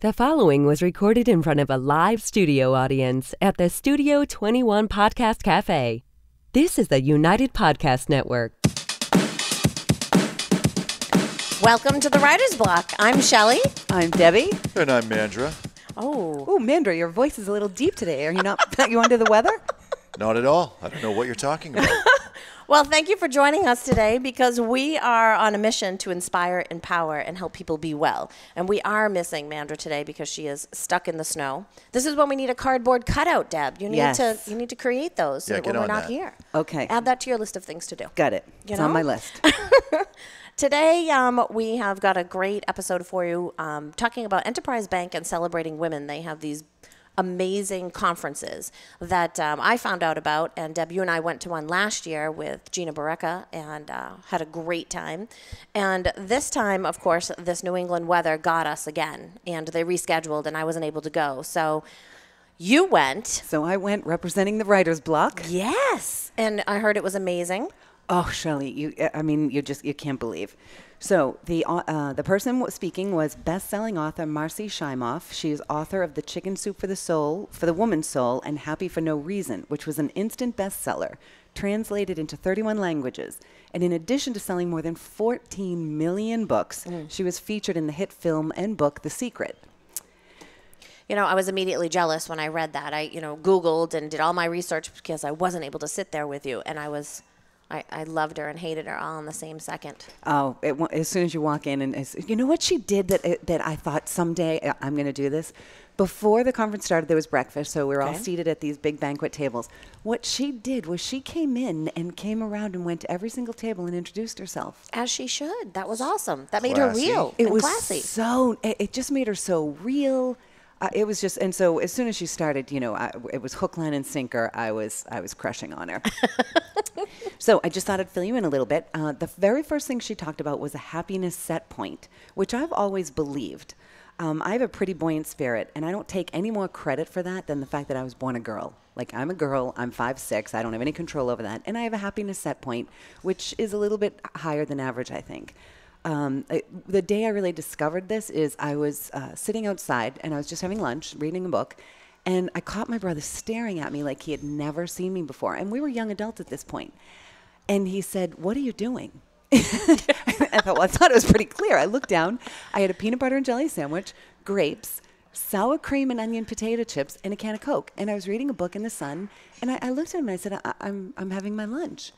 The following was recorded in front of a live studio audience at the Studio 21 Podcast Cafe. This is the United Podcast Network. Welcome to the Writer's Block. I'm Shelley. I'm Debbie. And I'm Mandra. Oh, Mandra, your voice is a little deep today. Are you not you under the weather? Not at all. I don't know what you're talking about. well, thank you for joining us today because we are on a mission to inspire, empower, and help people be well. And we are missing Mandra today because she is stuck in the snow. This is when we need a cardboard cutout, Deb. You need to create those so Yeah, that when get we're on not that. here. Okay. Add that to your list of things to do. Got it. It's on my list. Today, we have got a great episode for you talking about Enterprise Bank and celebrating women. They have these amazing conferences that I found out about, and Deb, you and I went to one last year with Gina Barreca and had a great time. And this time, of course, this New England weather got us again, and they rescheduled, and I wasn't able to go. So you went. So I went representing the Writer's Block. Yes, and I heard it was amazing. Oh, Shelley, you can't believe. So the person speaking was best-selling author Marcy Shimoff. She is author of The Chicken Soup for the Woman's Soul, and Happy for No Reason, which was an instant bestseller, translated into 31 languages. And in addition to selling more than 14 million books, she was featured in the hit film and book The Secret. You know, I was immediately jealous when I read that. I, Googled and did all my research because I wasn't able to sit there with you, and I loved her and hated her all in the same second. Oh, as soon as you walk in, and you know what she did that I thought someday I'm going to do this? Before the conference started, there was breakfast, so we were all seated at these big banquet tables. What she did was she came in and came around and went to every single table and introduced herself. As she should. That was awesome. That made her Classy. real It and was classy. it just made her so real. It was just, and so as soon as she started, it was hook, line, and sinker. I was crushing on her. So I just thought I'd fill you in a little bit. The very first thing she talked about was a happiness set point, which I've always believed. I have a pretty buoyant spirit, and I don't take any more credit for that than the fact that I was born a girl. Like, I'm a girl, I'm 5'6", I don't have any control over that, and I have a happiness set point, which is a little bit higher than average, I think. The day I really discovered this is I was sitting outside, and I was just having lunch, reading a book, and I caught my brother staring at me like he had never seen me before, and we were young adults at this point. And he said, "What are you doing?" I thought it was pretty clear. I looked down. I had a peanut butter and jelly sandwich, grapes, sour cream and onion potato chips, and a can of Coke. And I was reading a book in the sun. And I looked at him and I said, I'm having my lunch.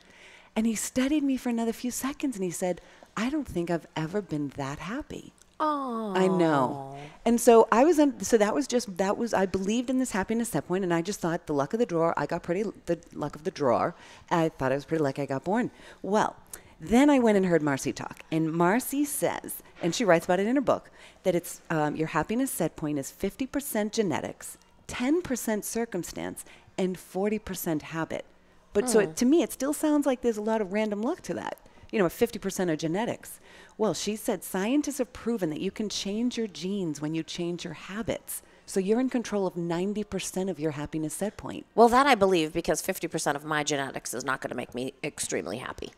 And he studied me for another few seconds. And he said, "I don't think I've ever been that happy." Oh, I know. And so I believed in this happiness set point, and I just thought the luck of the draw, the luck of the drawer. I thought I was pretty lucky I got born. Well, then I went and heard Marcy talk, and Marcy says, and she writes about it in her book, that it's your happiness set point is 50% genetics, 10% circumstance, and 40% habit. But so to me, it still sounds like there's a lot of random luck to that. 50% of genetics. Well, she said scientists have proven that you can change your genes when you change your habits. So you're in control of 90% of your happiness set point. Well, that I believe because 50% of my genetics is not going to make me extremely happy.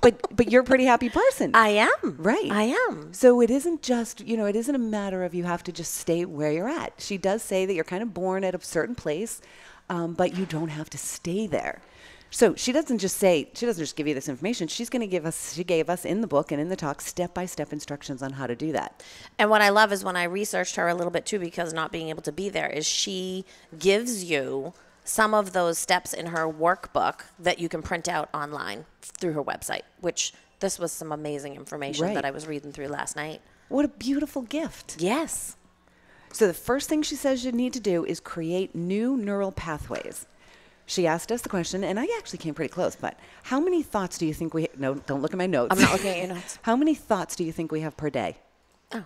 But you're a pretty happy person. I am. Right. I am. So it isn't just, it isn't a matter of you have to just stay where you're at. She does say that you're kind of born at a certain place, but you don't have to stay there. So she doesn't just give you this information. She gave us in the book and in the talk step-by-step instructions on how to do that. And what I love is when I researched her a little bit too, because not being able to be there, is she gives you some of those steps in her workbook that you can print out online through her website, which this was some amazing information that I was reading through last night. What a beautiful gift. Yes. So the first thing she says you need to do is create new neural pathways. She asked us the question, and I actually came pretty close, but how many thoughts do you think no, don't look at my notes. I'm not looking at your notes. How many thoughts do you think we have per day? Oh,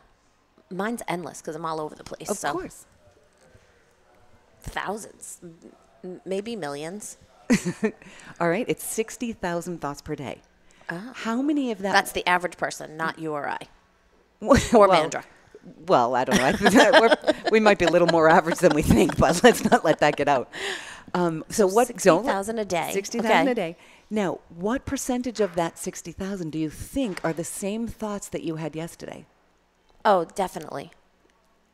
mine's endless because I'm all over the place. Of course. Thousands, maybe millions. All right, it's 60,000 thoughts per day. How many of that? That's the average person, not you or I. Or Mandra. Well, I don't know. We might be a little more average than we think, but let's not let that get out. So what? 60,000 a day. 60,000 a day. Now, what percentage of that 60,000 do you think are the same thoughts that you had yesterday? Oh, definitely.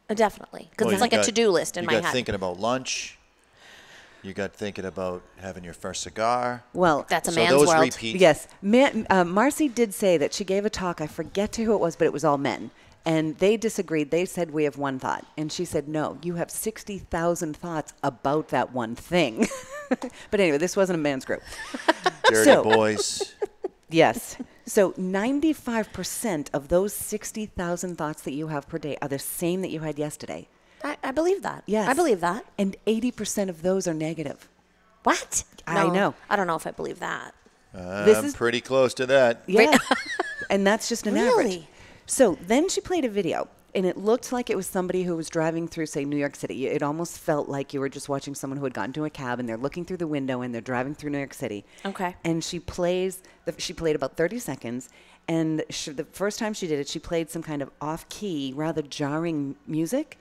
Definitely. Because Well, it's like a to-do list in my You got head. thinking about lunch. You got thinking about having your first cigar. Well, That's a So man's those world. repeat. yes. Marcy did say that she gave a talk. I forget to who it was, but it was all men. And they disagreed. They said, we have one thought. And she said, no, you have 60,000 thoughts about that one thing. But anyway, this wasn't a man's group. Dirty So- boys. Yes. So 95% of those 60,000 thoughts that you have per day are the same that you had yesterday. I believe that. Yes. I believe that. And 80% of those are negative. What? I know. I don't know if I believe that. This I'm is- pretty close to that. Yeah. And that's just an average. Really? So then she played a video, and it looked like it was somebody who was driving through, say, New York City. It almost felt like you were just watching someone who had gotten into a cab, and they're looking through the window, and they're driving through New York City. Okay. And she played about 30 seconds, and the first time she did it, she played some kind of off-key, rather jarring music.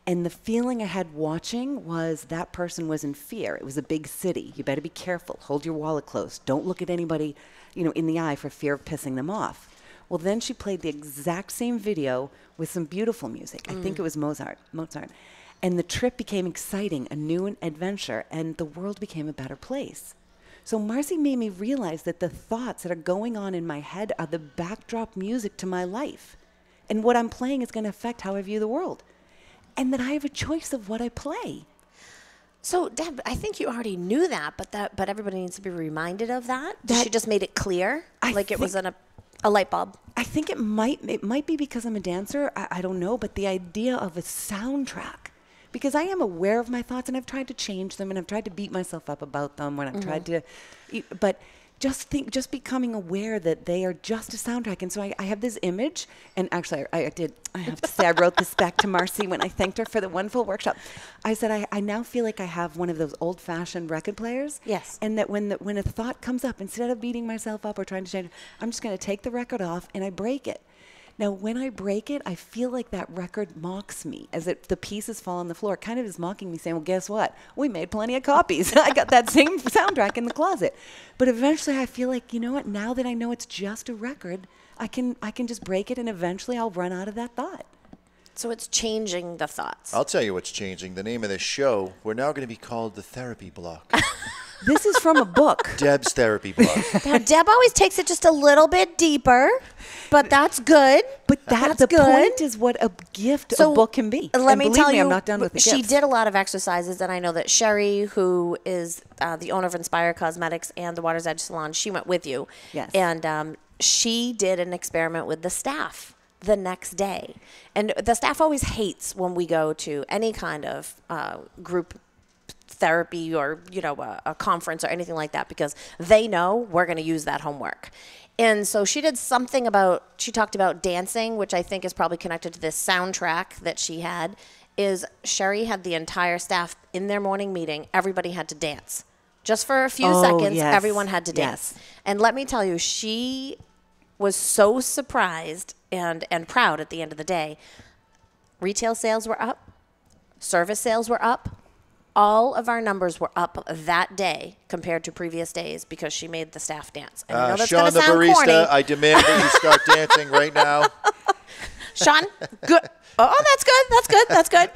And the feeling I had watching was that person was in fear. It was a big city. You better be careful. Hold your wallet close. Don't look at anybody, in the eye for fear of pissing them off. Well, then she played the exact same video with some beautiful music. I think it was Mozart. And the trip became exciting, a new adventure, and the world became a better place. So Marcy made me realize that the thoughts that are going on in my head are the backdrop music to my life. And what I'm playing is going to affect how I view the world. And that I have a choice of what I play. So, Deb, I think you already knew that, but everybody needs to be reminded of that. That- She just made it clear, I like it was think- a light bulb. I think it might be because I'm a dancer. I don't know, but the idea of a soundtrack, because I am aware of my thoughts and I've tried to change them and I've tried to beat myself up about them when I've tried to, but just becoming aware that they are just a soundtrack. And so I have this image, and actually I have to say I wrote this back to Marcy when I thanked her for the wonderful workshop. I said, I now feel like I have one of those old-fashioned record players. Yes. And that when a thought comes up, instead of beating myself up or trying to change it, I'm just going to take the record off and I break it. Now, when I break it, I feel like that record mocks me as the pieces fall on the floor. It kind of is mocking me, saying, well, guess what? We made plenty of copies. I got that same soundtrack in the closet. But eventually I feel like, you know what? Now that I know it's just a record, I can just break it, and eventually I'll run out of that thought. So it's changing the thoughts. I'll tell you what's changing. The name of this show, we're now going to be called The Therapy Block. This is from a book. Deb's Therapy Block. Now, Deb always takes it just a little bit deeper, but that's good. But that's the good. point is what a gift a book can be. Let And me believe tell me, you, I'm not done with the she gifts. did a lot of exercises, and I know that Sherry, who is the owner of Inspire Cosmetics and the Water's Edge Salon, she went with you. Yes. And she did an experiment with the staff the next day. And the staff always hates when we go to any kind of group therapy or a conference or anything like that, because they know we're going to use that homework. And so she did something she talked about dancing, which I think is probably connected to this soundtrack that she had. Is Sherry had the entire staff in their morning meeting, everybody had to dance. Just for a few seconds, yes. everyone had to dance. Yes. And let me tell you, she was so surprised and proud at the end of the day. Retail sales were up. Service sales were up. All of our numbers were up that day compared to previous days because she made the staff dance. And I know that's Sean going to the sound barista, corny. I demand that you start dancing right now. Sean, good. Oh, that's good. That's good. That's good.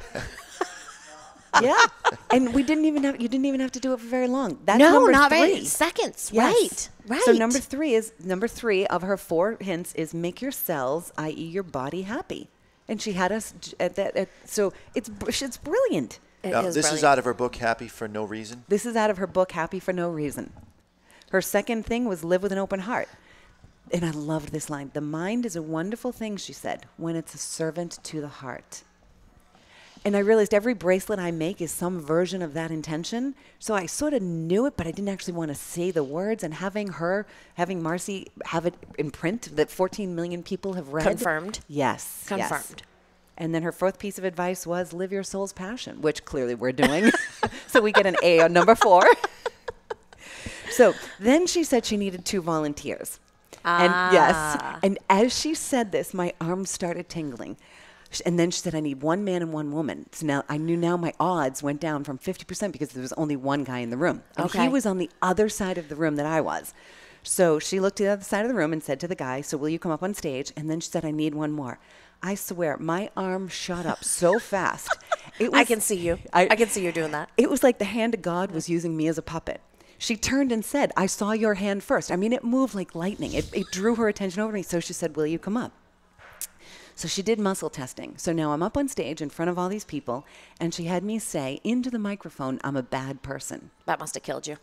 Yeah. And you didn't even have to do it for very long. That's No, number not 3. very seconds. Yes. Right. So number 3 of her 4 hints is make your cells, i.e. your body, happy. And she had us at that. So it's brilliant. It Now, is this is brilliant. out of her book, Happy for No Reason. This is out of her book, Happy for No Reason. Her second thing was live with an open heart. And I loved this line. The mind is a wonderful thing, she said, when it's a servant to the heart. And I realized every bracelet I make is some version of that intention. So I sort of knew it, but I didn't actually want to say the words. And having Marcy have it in print that 14 million people have read. Confirmed. Yes. yes. Confirmed. And then her fourth piece of advice was live your soul's passion, which clearly we're doing. So we get an A on number 4. So then she said she needed 2 volunteers. And yes, and as she said this, my arms started tingling. And then she said, I need one man and one woman. So now I knew my odds went down from 50% because there was only one guy in the room. And he was on the other side of the room that I was. So she looked to the other side of the room and said to the guy, so will you come up on stage? And then she said, I need one more. I swear, my arm shot up so fast. I can see you. I can see you doing that. It was like the hand of God was using me as a puppet. She turned and said, I saw your hand first. I mean, it moved like lightning. It drew her attention over to me. So she said, will you come up? So she did muscle testing. So now I'm up on stage in front of all these people, and she had me say into the microphone, I'm a bad person. That must have killed you.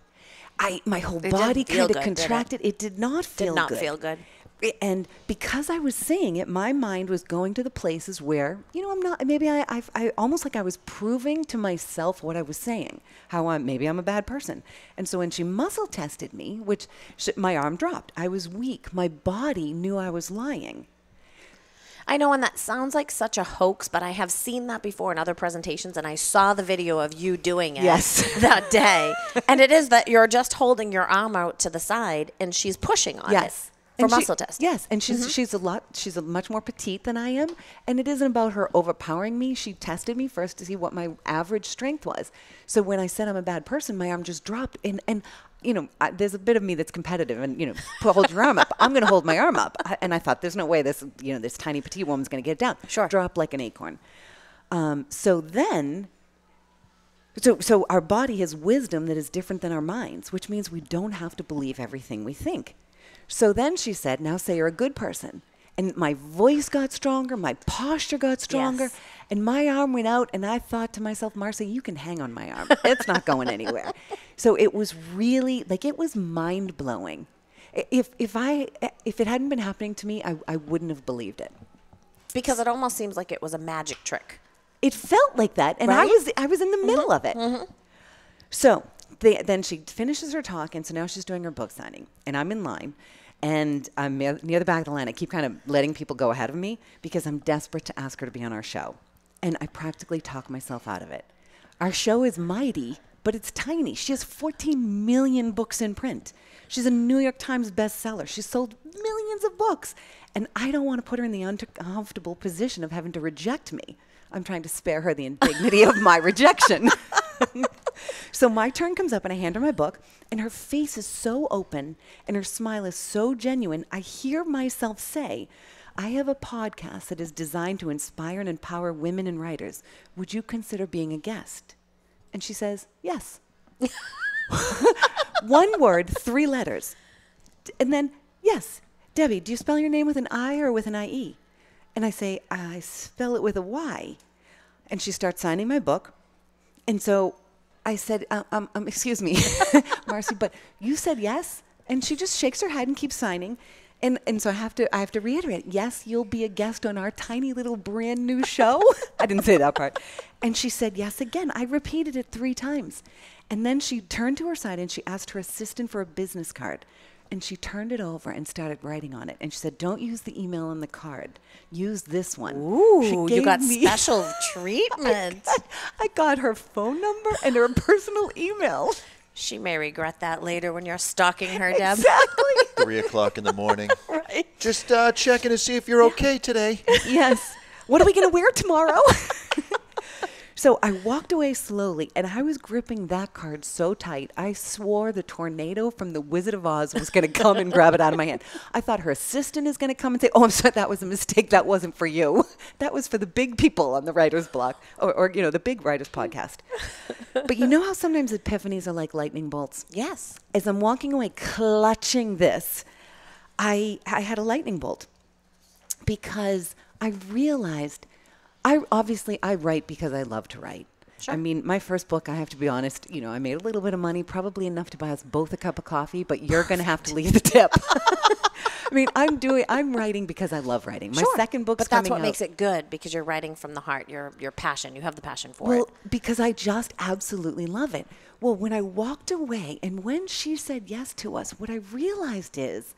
My whole body kind of contracted. It did not feel good. Did not feel good. And because I was saying it, my mind was going to the places where, I'm not, maybe I almost like I was proving to myself what I was saying, maybe I'm a bad person. And so when she muscle tested me, my arm dropped. I was weak. My body knew I was lying. I know, and that sounds like such a hoax, but I have seen that before in other presentations, and I saw the video of you doing it that day. And it is that you're just holding your arm out to the side, and she's pushing on it. For muscle testing. Yes, and she's a much more petite than I am, and it isn't about her overpowering me. She tested me first to see what my average strength was. So when I said I'm a bad person, my arm just dropped, and there's a bit of me that's competitive, and hold your arm up. I'm going to hold my arm up, and I thought there's no way this tiny petite woman's going to get it down. Sure, drop like an acorn. So our body has wisdom that is different than our minds, which means we don't have to believe everything we think. So then she said, now say you're a good person. And my voice got stronger, my posture got stronger, and my arm went out, and I thought to myself, Marcy, you can hang on my arm. It's not going anywhere. So it was really, it was mind-blowing. If it hadn't been happening to me, I wouldn't have believed it. Because it almost seems like it was a magic trick. It felt like that, and I was in the middle of it. Mm-hmm. So then she finishes her talk, and so now she's doing her book signing, and I'm in line. And I'm near the back of the line. I keep kind of letting people go ahead of me because I'm desperate to ask her to be on our show. And I practically talk myself out of it. Our show is mighty, but it's tiny. She has 14 million books in print. She's a New York Times bestseller. She's sold millions of books. And I don't want to put her in the uncomfortable position of having to reject me. I'm trying to spare her the indignity of my rejection. So my turn comes up, and I hand her my book, and her face is so open, and her smile is so genuine, I hear myself say, I have a podcast that is designed to inspire and empower women and writers. Would you consider being a guest? And she says, yes. One word, 3 letters. And then, yes. Debbie, do you spell your name with an I or with an IE? And I say, I spell it with a Y. And she starts signing my book. And so I said, excuse me, Marcy, but you said yes? And she just shakes her head and keeps signing. And so I have to reiterate, yes, you'll be a guest on our tiny little brand new show. I didn't say that part. And she said yes again. I repeated it 3 times. And then she turned to her side and she asked her assistant for a business card. And she turned it over and started writing on it. And she said, don't use the email on the card. Use this one. Ooh, you got special treatment. I got her phone number and her personal email. She may regret that later when you're stalking her, Deb. Exactly. 3 o'clock in the morning. Right. Just checking to see if you're okay today. Yes. What are we going to wear tomorrow? So I walked away slowly, and I was gripping that card so tight, I swore the tornado from The Wizard of Oz was going to come and grab it out of my hand. I thought her assistant is going to come and say, oh, I'm sorry, that was a mistake. That wasn't for you. That was for the big people on the writer's block or the big writer's podcast. But you know how sometimes epiphanies are like lightning bolts? Yes. As I'm walking away clutching this, I had a lightning bolt because I realized I write because I love to write. Sure. I mean, my first book, I have to be honest, I made a little bit of money, probably enough to buy us both a cup of coffee, but you're going to have to leave the tip. I mean, I'm writing because I love writing. My second book's coming out. But that's what makes it good, because you're writing from the heart, your passion. You have the passion for it. Well, because I just absolutely love it. Well, when I walked away and when she said yes to us, what I realized is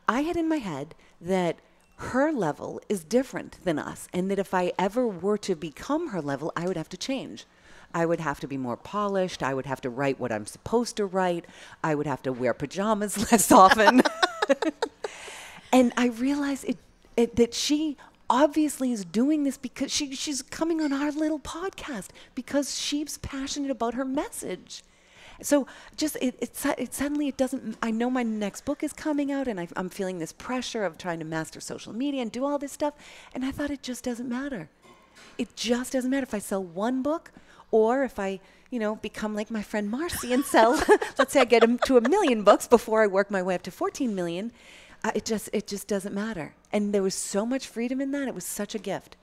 I had in my head that her level is different than us, and that if I ever were to become her level, I would have to change. I would have to be more polished. I would have to write what I'm supposed to write. I would have to wear pajamas less often. And I realized that she obviously is doing this because she's coming on our little podcast because she's passionate about her message. So just it suddenly it doesn't. I know my next book is coming out, and I'm feeling this pressure of trying to master social media and do all this stuff. And I thought it just doesn't matter. It just doesn't matter if I sell one book, or if I, become like my friend Marcy and sell. Let's say I get to 1 million books before I work my way up to 14 million. It just doesn't matter. And there was so much freedom in that. It was such a gift.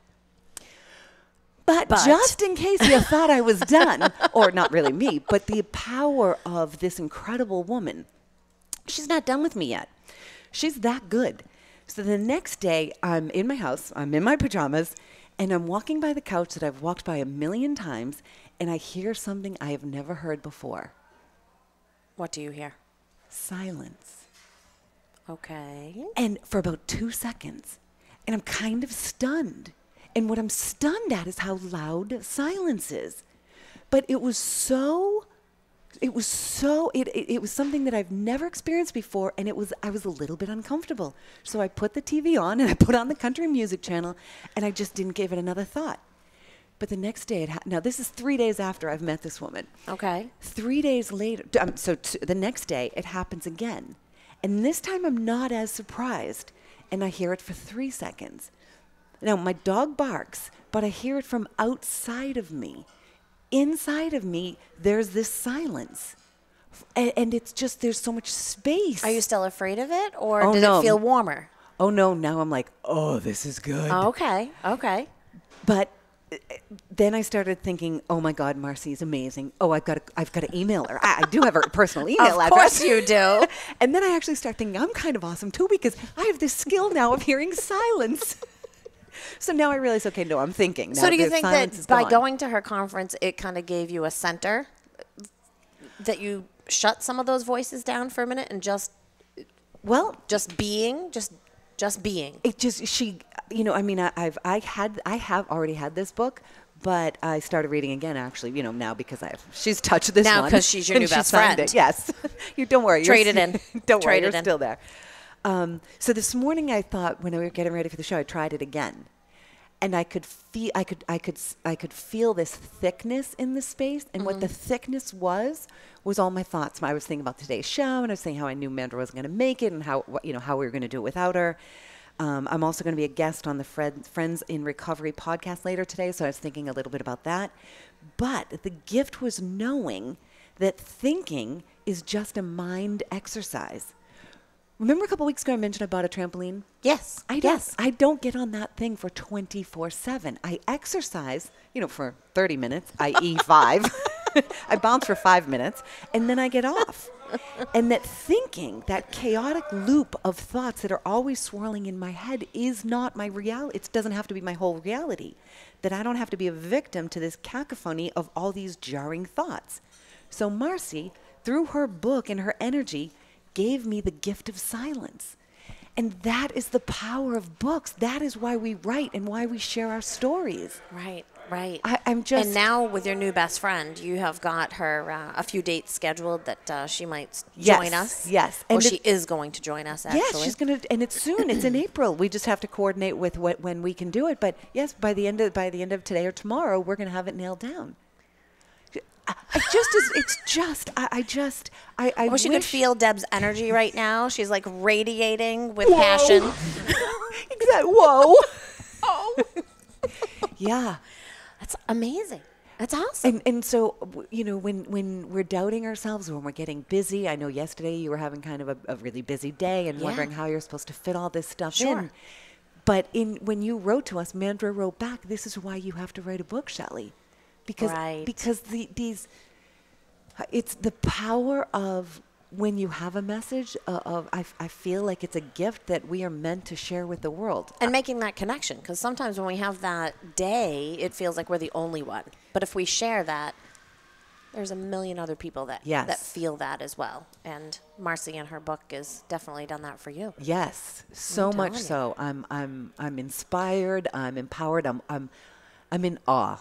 But just in case you thought I was done, or not really me, but the power of this incredible woman, she's not done with me yet. She's that good. So the next day, I'm in my house, I'm in my pajamas, and I'm walking by the couch that I've walked by 1 million times, and I hear something I have never heard before. What do you hear? Silence. Okay. And for about 2 seconds, and I'm kind of stunned. And what I'm stunned at is how loud silence is. But it was something that I've never experienced before, and I was a little bit uncomfortable. So I put the TV on, and I put on the country music channel, and I just didn't give it another thought. But the next day, now this is 3 days after I've met this woman. Okay. 3 days later, the next day, it happens again. And this time I'm not as surprised, and I hear it for 3 seconds. Now, my dog barks, but I hear it from outside of me. Inside of me, there's this silence. And it's just, there's so much space. Are you still afraid of it, or did it feel warmer? Oh, no. Now I'm like, oh, this is good. Oh, okay. But then I started thinking, oh, my God, Marcy's amazing. Oh, I've got to email her. I do have her personal email address. Of course you do. And then I actually start thinking, I'm kind of awesome, too, because I have this skill now of hearing silence. So now I realize, okay, no, I'm thinking. So do you think that by going to her conference, it kind of gave you a center, that you shut some of those voices down for a minute and just being? It just, I have already had this book, but I started reading again, actually, now because she's touched this one. Now because she's your new best friend. It. Yes. Don't worry. Trade it in. Don't worry, you're still there. So this morning I thought, when we were getting ready for the show, I tried it again, and I could feel this thickness in the space, and what the thickness was all my thoughts. I was thinking about today's show, and I was thinking how I knew Mandra wasn't going to make it, and how we were going to do it without her. I'm also going to be a guest on the Friends in Recovery podcast later today, so I was thinking a little bit about that. But the gift was knowing that thinking is just a mind exercise. Remember a couple weeks ago I mentioned I bought a trampoline? Yes. I don't get on that thing for 24/7. I exercise, for 30 minutes, i.e. 5. I bounce for 5 minutes, and then I get off. And that thinking, that chaotic loop of thoughts that are always swirling in my head is not my reality. It doesn't have to be my whole reality. That I don't have to be a victim to this cacophony of all these jarring thoughts. So Marcy, through her book and her energy, gave me the gift of silence. And that is the power of books. That is why we write and why we share our stories. Right. I'm just... And now with your new best friend, you have got her a few dates scheduled that she might join us. Yes. And she is going to join us, actually. Yes, she's going to, and it's soon. It's in April. We just have to coordinate with when we can do it. But yes, by the end of today or tomorrow, we're going to have it nailed down. I wish you could feel Deb's energy right now. She's like radiating with passion. Exactly. Whoa. Oh. Yeah. That's amazing. That's awesome. And so, when we're doubting ourselves, when we're getting busy, I know yesterday you were having kind of a really busy day and wondering how you're supposed to fit all this stuff in. But when you wrote to us, Mandra wrote back, this is why you have to write a book, Shelley. Because it's the power of when you have a message I feel like it's a gift that we are meant to share with the world. And making that connection, because sometimes when we have that day, it feels like we're the only one. But if we share that, there's a million other people that feel that as well. And Marcy in her book has definitely done that for you. Yes, so much so. I'm inspired. I'm empowered. I'm in awe.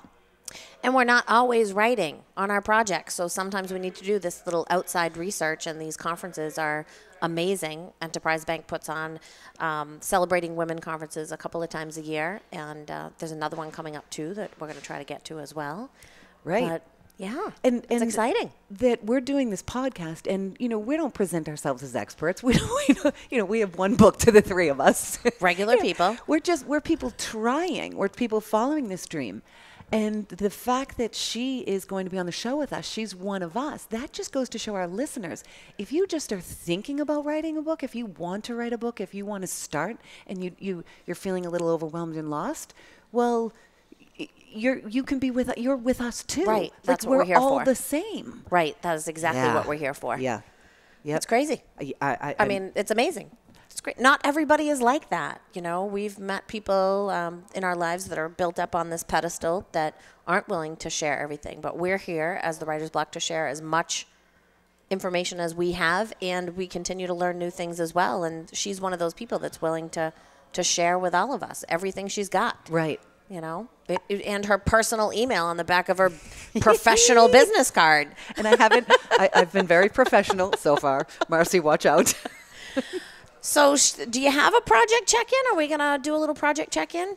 And we're not always writing on our projects, so sometimes we need to do this little outside research, and these conferences are amazing. Enterprise Bank puts on celebrating women conferences a couple of times a year, and there's another one coming up too that we're going to try to get to as well. Right. But yeah, And it's exciting. that we're doing this podcast, and we don't present ourselves as experts. We don't, we have one book to the three of us, Regular people. We're people trying. We're people following this dream, and the fact that she is going to be on the show with us, she's one of us. That just goes to show our listeners: if you just are thinking about writing a book, if you want to write a book, if you want to start, and you're feeling a little overwhelmed and lost, well, you're with us too. Right. That's what we're here all for. the same. Right. That is exactly Yeah. what we're here for. Yeah. Yep. It's crazy. I mean, it's amazing. It's great. Not everybody is like that. We've met people in our lives that are built up on this pedestal that aren't willing to share everything. But we're here as the Writer's Block to share as much information as we have, and we continue to learn new things as well. And she's one of those people that's willing to share with all of us everything she's got. Right. And her personal email on the back of her professional business card. And I've been very professional so far. Marcy, watch out. So do you have a project check-in? Are we going to do a little project check-in?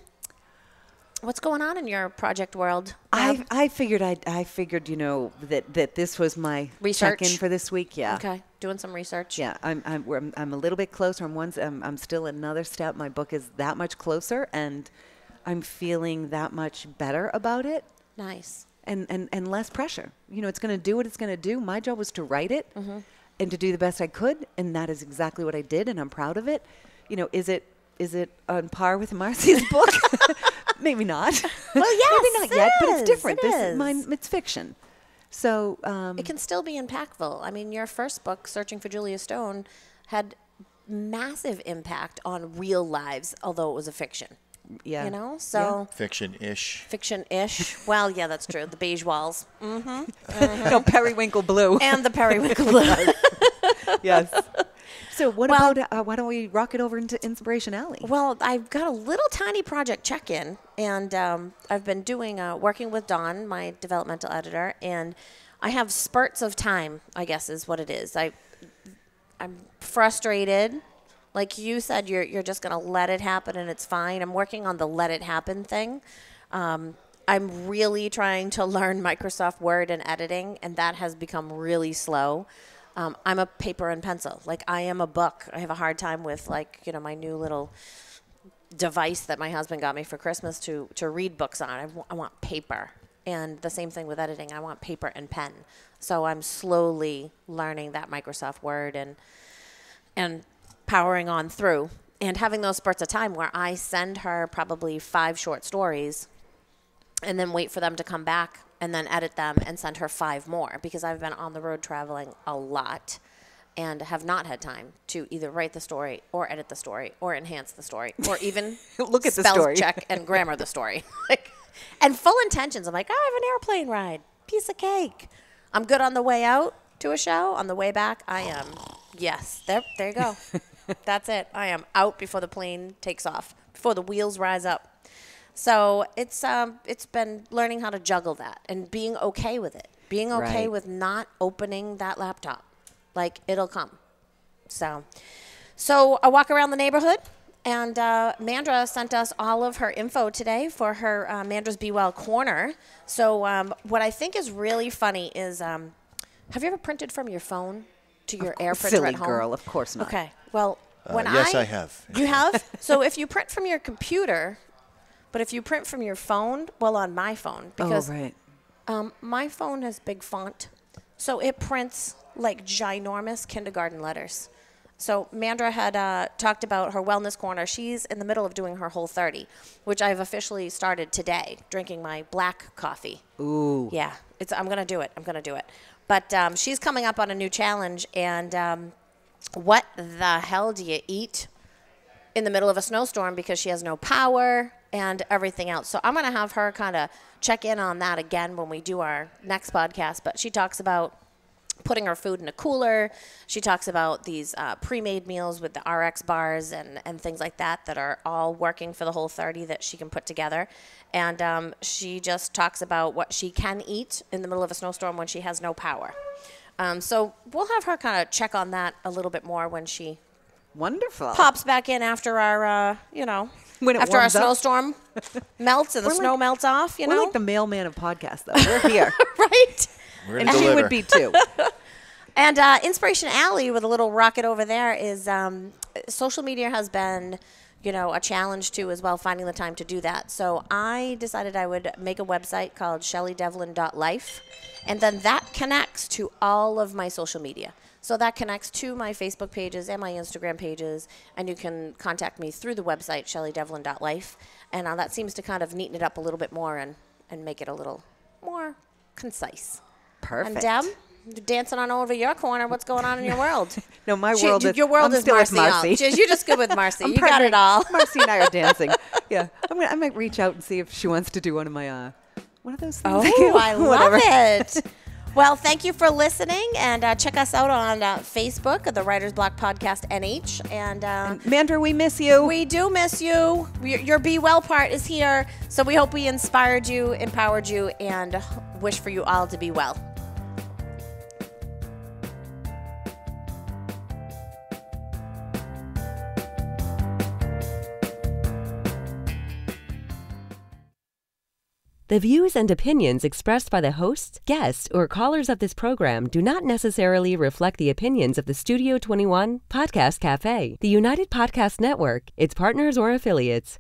What's going on in your project world? I figured that this was my Research? check-in for this week. Yeah. Okay, doing some research. Yeah, I'm a little bit closer. I'm still another step. My book is that much closer, and I'm feeling that much better about it. Nice. And less pressure. It's going to do what it's going to do. My job was to write it and to do the best I could, and that is exactly what I did, and I'm proud of it. Is it on par with Marcy's book? Maybe not. Well, yes, maybe not yet, but it's different. It This is. is mine. It's fiction. So It can still be impactful. I mean, your first book, Searching for Julia Stone, had massive impact on real lives, although it was a fiction. yeah. So Fiction-ish. fiction-ish. Well, yeah, that's true. The beige walls. No, periwinkle blue. And the periwinkle blue. Yes. So what about, why don't we rock it over into Inspiration Alley? Well, I've got a little tiny project check-in, and I've been doing working with Dawn, my developmental editor, and I have spurts of time, I guess is what it is. I'm frustrated. Like you said, you're just going to let it happen and it's fine. I'm working on the let it happen thing. I'm really trying to learn Microsoft Word and editing, and that has become really slow. I'm a paper and pencil. Like, I am a book. I have a hard time with, my new little device that my husband got me for Christmas to read books on. I want paper. And the same thing with editing. I want paper and pen. So I'm slowly learning that Microsoft Word and powering on through and having those spurts of time where I send her probably 5 short stories and then wait for them to come back and then edit them and send her 5 more, because I've been on the road traveling a lot and have not had time to either write the story or edit the story or enhance the story or even Look at the spell story. check and grammar the story. And full intentions. I'm like, I have an airplane ride. Piece of cake. I'm good on the way out to a show. On the way back, I am. Yes. There you go. That's it. I am out before the plane takes off, before the wheels rise up. So it's been learning how to juggle that and being okay with it. Being okay Right. with not opening that laptop. Like, it'll come. So I walk around the neighborhood, and Mandra sent us all of her info today for her Mandra's Be Well Corner. So what I think is really funny is, have you ever printed from your phone to your air printer Silly at home? girl, of course not. Okay. Well, when Yes, I have. You have? So if you print from your computer, but if you print from your phone, well, on my phone, because right. my phone has big font, so it prints like ginormous kindergarten letters. So Mandra had talked about her wellness corner. She's in the middle of doing her Whole30, which I've officially started today, drinking my black coffee. Ooh. Yeah, I'm going to do it. But she's coming up on a new challenge, and what the hell do you eat in the middle of a snowstorm because she has no power and everything else? So I'm going to have her kind of check in on that again when we do our next podcast. But she talks about putting her food in a cooler. She talks about these pre-made meals with the RX bars and things like that are all working for the Whole30 that she can put together. And she just talks about what she can eat in the middle of a snowstorm when she has no power. So we'll have her kind of check on that a little bit more when she Wonderful. pops back in after our, When it after our warms up. snowstorm melts and the snow melts off, We're like the mailman of podcasts, though. We're here. right? We're And gonna she deliver. would be too. And Inspiration Alley with a little rocket over there is social media has been, a challenge too as well, finding the time to do that. So I decided I would make a website called shelleydevlin.life, and then that connects to all of my social media. So that connects to my Facebook pages and my Instagram pages, and you can contact me through the website, shelleydevlin.life. And that seems to kind of neaten it up a little bit more and make it a little more concise. Perfect. And Deb, you're dancing on over your corner. What's going on in your world? No, my world is. Your world I'm is still with Marcy. Marcy. You're just good with Marcy. I'm You got it partnering. all. Marcy and I are dancing. Yeah. I might reach out and see if she wants to do one of my, one of those things. Oh, I love Whatever. it. Well, thank you for listening, and check us out on Facebook at the Writer's Block Podcast NH. And Mandra, we miss you. we do miss you. Your Be Well part is here, so we hope we inspired you, empowered you, and wish for you all to be well. The views and opinions expressed by the hosts, guests, or callers of this program do not necessarily reflect the opinions of the Studio 21 Podcast Cafe, the United Podcast Network, its partners, or affiliates.